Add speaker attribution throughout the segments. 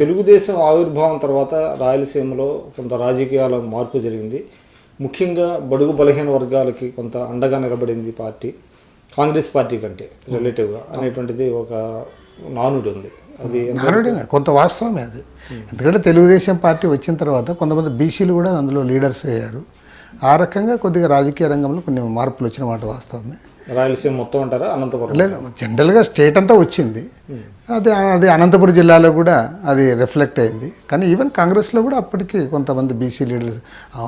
Speaker 1: తెలుగుదేశం ఆవిర్భావం తర్వాత రాయలసీమలో కొంత రాజకీయాల మార్పు జరిగింది. ముఖ్యంగా బడుగు బలహీన వర్గాలకి కొంత అండగా నిలబడింది పార్టీ కాంగ్రెస్ పార్టీ కంటే రిలేటివ్గా అనేటువంటిది ఒక నానుడి ఉంది. అది
Speaker 2: నానుడి కొంత వాస్తవమే అది. ఎందుకంటే తెలుగుదేశం పార్టీ వచ్చిన తర్వాత కొంతమంది బీసీలు కూడా అందులో లీడర్స్ అయ్యారు. ఆ రకంగా కొద్దిగా రాజకీయ రంగంలో కొన్ని మార్పులు వచ్చిన మాట వాస్తవమే.
Speaker 1: రాయలసీమ మొత్తం అంటారా? అనంతపురం
Speaker 2: లేదు, జనరల్గా స్టేట్ అంతా వచ్చింది. అది అనంతపురం జిల్లాలో కూడా అది రిఫ్లెక్ట్ అయింది. కానీ ఈవెన్ కాంగ్రెస్లో కూడా అప్పటికి కొంతమంది బీసీ లీడర్స్,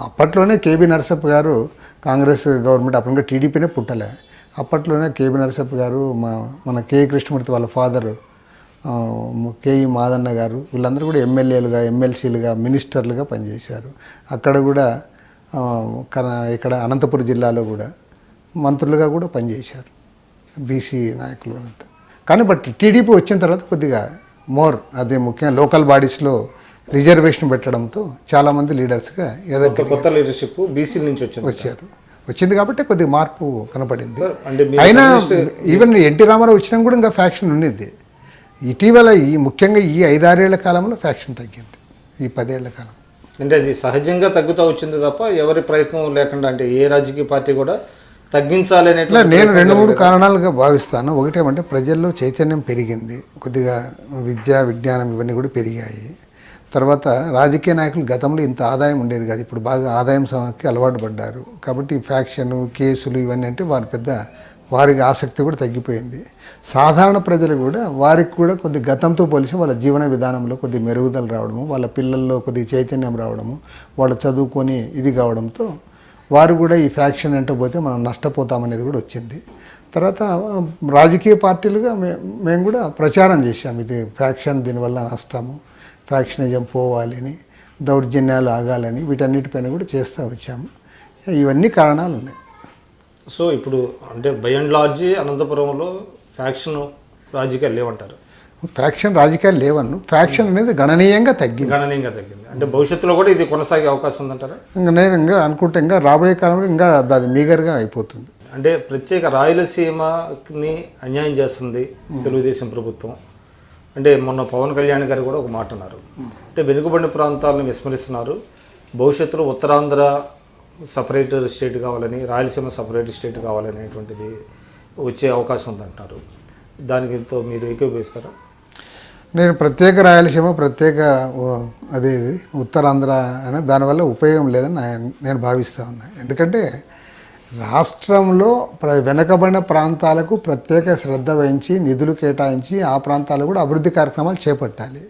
Speaker 2: అప్పట్లోనే కేబీ నరసప్ప గారు కాంగ్రెస్ గవర్నమెంట్ అప్పుడు టీడీపీనే పుట్టలే. అప్పట్లోనే కేబీ నరసప్ప గారు, మన కే కృష్ణమూర్తి వాళ్ళ ఫాదరు కేఈ మాదన్న గారు, వీళ్ళందరూ కూడా ఎమ్మెల్యేలుగా, ఎమ్మెల్సీలుగా, మినిస్టర్లుగా పనిచేశారు. అక్కడ కూడా ఇక్కడ అనంతపురం జిల్లాలో కూడా మంత్రులుగా కూడా పనిచేశారు బీసీ నాయకులు అంతా. కానీ టీడీపీ వచ్చిన తర్వాత కొద్దిగా అదే ముఖ్యంగా లోకల్ బాడీస్లో రిజర్వేషన్ పెట్టడంతో చాలామంది లీడర్స్గా
Speaker 1: కొత్త లీడర్షిప్ బీసీ నుంచి
Speaker 2: వచ్చింది కాబట్టి కొద్దిగా మార్పు కనపడింది. అయినా ఈవెన్ ఎన్టీ రామారావు వచ్చినా కూడా ఇంకా ఫ్యాక్షన్ ఉండింది. ఇటీవల ముఖ్యంగా ఈ 5-6 ఏళ్ల కాలంలో ఫ్యాక్షన్ తగ్గింది. ఈ 10 ఏళ్ల కాలం
Speaker 1: అంటే అది సహజంగా తగ్గుతూ వచ్చింది తప్ప ఎవరి ప్రయత్నం లేకుండా, అంటే ఏ రాజకీయ పార్టీ కూడా తగ్గించాలి అనేట్లా
Speaker 2: నేను 2-3 కారణాలుగా భావిస్తాను. ఒకటేమంటే ప్రజల్లో చైతన్యం పెరిగింది, కొద్దిగా విద్య విజ్ఞానం ఇవన్నీ కూడా పెరిగాయి. తర్వాత రాజకీయ నాయకులు గతంలో ఇంత ఆదాయం ఉండేది కాదు, ఇప్పుడు బాగా ఆదాయం సమకి అలవాటు పడ్డారు. కాబట్టి ఫ్యాక్షన్ కేసులు ఇవన్నీ అంటే వారికి ఆసక్తి కూడా తగ్గిపోయింది. సాధారణ ప్రజలు కూడా వారికి కూడా కొద్ది గతంతో పోలిసి వాళ్ళ జీవన విధానంలో కొద్ది మెరుగుదల రావడము, వాళ్ళ పిల్లల్లో కొద్ది చైతన్యం రావడము, వాళ్ళు చదువుకొని ఇది కావడంతో వారు కూడా ఈ ఫ్యాక్షన్ అంటే పోతే మనం నష్టపోతామనేది కూడా వచ్చింది. తర్వాత రాజకీయ పార్టీలుగా మేము కూడా ప్రచారం చేశాము, ఇది ఫ్యాక్షన్ దీనివల్ల నష్టము, ఫ్యాక్షనిజం పోవాలి అని, దౌర్జన్యాలు ఆగాలని, వీటన్నిటిపైన కూడా చేస్తూ వచ్చాము. ఇవన్నీ కారణాలు ఉన్నాయి.
Speaker 1: సో ఇప్పుడు అంటే బై అండ్ లార్జ్ అనంతపురంలో ఫ్యాక్షన్ రాజకీయాలు లేవంటారు?
Speaker 2: ఫ్యాక్షన్ రాజకీయాలు లేవన్ను, ఫ్యాక్షన్ అనేది గణనీయంగా తగ్గింది.
Speaker 1: అంటే భవిష్యత్తులో కూడా ఇది కొనసాగే అవకాశం ఉందంటారా?
Speaker 2: నేను అనుకుంటే ఇంకా రాబోయే కాలంలో ఇంకా అది మీగర్గా అయిపోతుంది.
Speaker 1: అంటే ప్రత్యేక రాయలసీమని అన్యాయం చేస్తుంది తెలుగుదేశం ప్రభుత్వం. అంటే మొన్న పవన్ కళ్యాణ్ గారు కూడా ఒక మాట అన్నారు, అంటే వెనుకబడిన ప్రాంతాలను విస్మరిస్తున్నారు, భవిష్యత్తులో ఉత్తరాంధ్ర సపరేట్ స్టేట్ కావాలని, రాయలసీమ సపరేట్ స్టేట్ కావాలనేటువంటిది వచ్చే అవకాశం ఉందంటారు. దానికి మీరు ఏకీభవిస్తారా?
Speaker 2: నేను ప్రత్యేక రాయలసీమ, ప్రత్యేక అది ఉత్తరాంధ్ర అని దానివల్ల ఉపయోగం లేదని నేను భావిస్తూ ఉన్నాను. ఎందుకంటే రాష్ట్రంలో వెనకబడిన ప్రాంతాలకు ప్రత్యేక శ్రద్ధ వహించి నిధులు కేటాయించి ఆ ప్రాంతాలు కూడా అభివృద్ధి కార్యక్రమాలు చేపట్టాలి.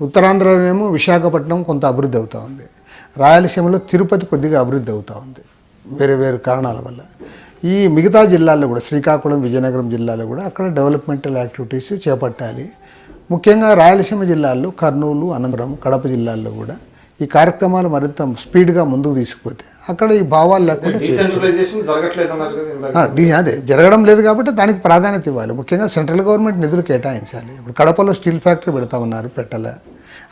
Speaker 2: ఉత్తరాంధ్రలోనేమో విశాఖపట్నం కొంత అభివృద్ధి అవుతూ ఉంది, రాయలసీమలో తిరుపతి కొద్దిగా అభివృద్ధి అవుతూ ఉంది వేరే వేరే కారణాల వల్ల. ఈ మిగతా జిల్లాల్లో కూడా శ్రీకాకుళం, విజయనగరం జిల్లాలో కూడా అక్కడ డెవలప్మెంటల్ యాక్టివిటీస్ చేపట్టాలి. ముఖ్యంగా రాయలసీమ జిల్లాల్లో కర్నూలు, అనంతపురం, కడప జిల్లాల్లో కూడా ఈ కార్యక్రమాలు మరింత స్పీడ్గా ముందుకు తీసుకుపోతే అక్కడ ఈ భావాలు లేకుండా అదే జరగడం లేదు కాబట్టి దానికి ప్రాధాన్యత ఇవ్వాలి. ముఖ్యంగా సెంట్రల్ గవర్నమెంట్ నిధులు కేటాయించాలి. ఇప్పుడు కడపలో స్టీల్ ఫ్యాక్టరీ పెడతా ఉన్నారు, పెట్టలే.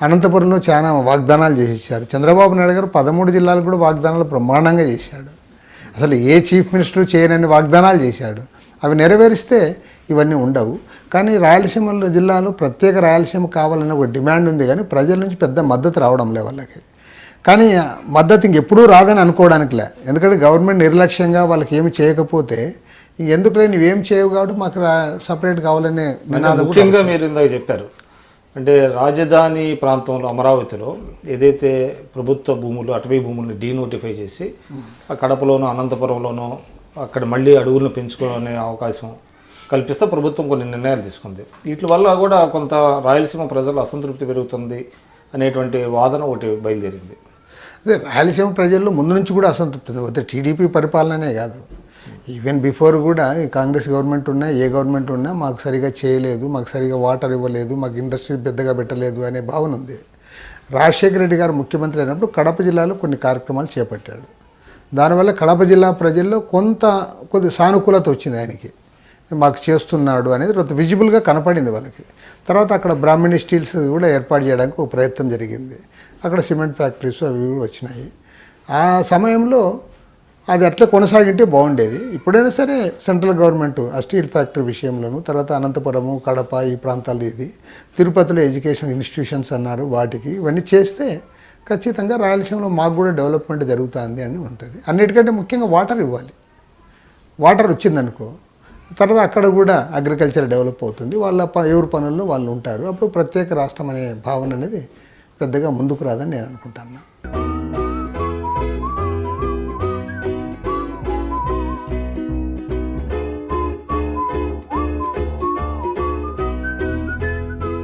Speaker 2: అనంతపురంలో చాలా వాగ్దానాలు చేసేసారు. చంద్రబాబు నాయుడు గారు 13 జిల్లాలు కూడా వాగ్దానాలు బ్రహ్మాండంగా చేశాడు. అసలు ఏ చీఫ్ మినిస్టర్ చేయనన్ని వాగ్దానాలు చేశాడు. అవి నెరవేరిస్తే ఇవన్నీ ఉండవు. కానీ రాయలసీమ జిల్లాలో ప్రత్యేక రాయలసీమ కావాలని ఒక డిమాండ్ ఉంది, కానీ ప్రజల నుంచి పెద్ద మద్దతు రావడం లే వాళ్ళకి. కానీ మద్దతు ఇంకెప్పుడూ రాదని అనుకోవడానికిలే, ఎందుకంటే గవర్నమెంట్ నిర్లక్ష్యంగా వాళ్ళకి ఏమి చేయకపోతే ఎందుకులే నువ్వేం చేయవు కాబట్టి మాకు సపరేట్ కావాలనే నినాదం.
Speaker 1: ముఖ్యంగా మీరు ఇందాక చెప్పారు, అంటే రాజధాని ప్రాంతంలో అమరావతిలో ఏదైతే ప్రభుత్వ భూములు, అటవీ భూములను డీనోటిఫై చేసి ఆ కడపలోనూ అనంతపురంలోనూ అక్కడ మళ్ళీ అడవులను పెంచుకునే అవకాశం కల్పిస్తే ప్రభుత్వం కొన్ని నిర్ణయాలు తీసుకుంది. వీటి వల్ల కూడా కొంత రాయలసీమ ప్రజలు అసంతృప్తి పెరుగుతుంది అనేటువంటి వాదన ఒకటి బయలుదేరింది.
Speaker 2: అదే రాయలసీమ ప్రజల్లో ముందు నుంచి కూడా అసంతృప్తి, అయితే టీడీపీ పరిపాలననే కాదు, ఈవెన్ బిఫోర్ కూడా ఈ కాంగ్రెస్ గవర్నమెంట్ ఉన్నా ఏ గవర్నమెంట్ ఉన్నా మాకు సరిగా చేయలేదు, మాకు సరిగా వాటర్ ఇవ్వలేదు, మాకు ఇండస్ట్రీ పెద్దగా పెట్టలేదు అనే భావన ఉంది. రాజశేఖర రెడ్డి గారు ముఖ్యమంత్రి అయినప్పుడు కడప జిల్లాలో కొన్ని కార్యక్రమాలు చేపట్టాడు. దానివల్ల కడప జిల్లా ప్రజల్లో కొద్ది సానుకూలత వచ్చింది, ఆయనకి మాకు చేస్తున్నాడు అనేది విజిబుల్గా కనపడింది వాళ్ళకి. తర్వాత అక్కడ బ్రాహ్మణి స్టీల్స్ కూడా ఏర్పాటు చేయడానికి ఒక ప్రయత్నం జరిగింది. అక్కడ సిమెంట్ ఫ్యాక్టరీస్ అవి కూడా వచ్చినాయి. ఆ సమయంలో అది అట్లా కొనసాగింటే బాగుండేది. ఇప్పుడైనా సరే సెంట్రల్ గవర్నమెంట్ ఆ స్టీల్ ఫ్యాక్టరీ విషయంలోనూ, తర్వాత అనంతపురము, కడప ఈ ప్రాంతాలు, ఇది తిరుపతిలో ఎడ్యుకేషన్ ఇన్స్టిట్యూషన్స్ అన్నారు, వాటికి ఇవన్నీ చేస్తే ఖచ్చితంగా రాయలసీమలో మాకు కూడా డెవలప్మెంట్ జరుగుతుంది అని ఉంటుంది. అన్నిటికంటే ముఖ్యంగా వాటర్ ఇవ్వాలి. వాటర్ వచ్చిందనుకో తర్వాత అక్కడ కూడా అగ్రికల్చర్ డెవలప్ అవుతుంది, వాళ్ళ ఎవరి పనుల్లో వాళ్ళు ఉంటారు. అప్పుడు ప్రత్యేక రాష్ట్రం అనే భావన అనేది పెద్దగా ముందుకు రాదని నేను అనుకుంటున్నాను.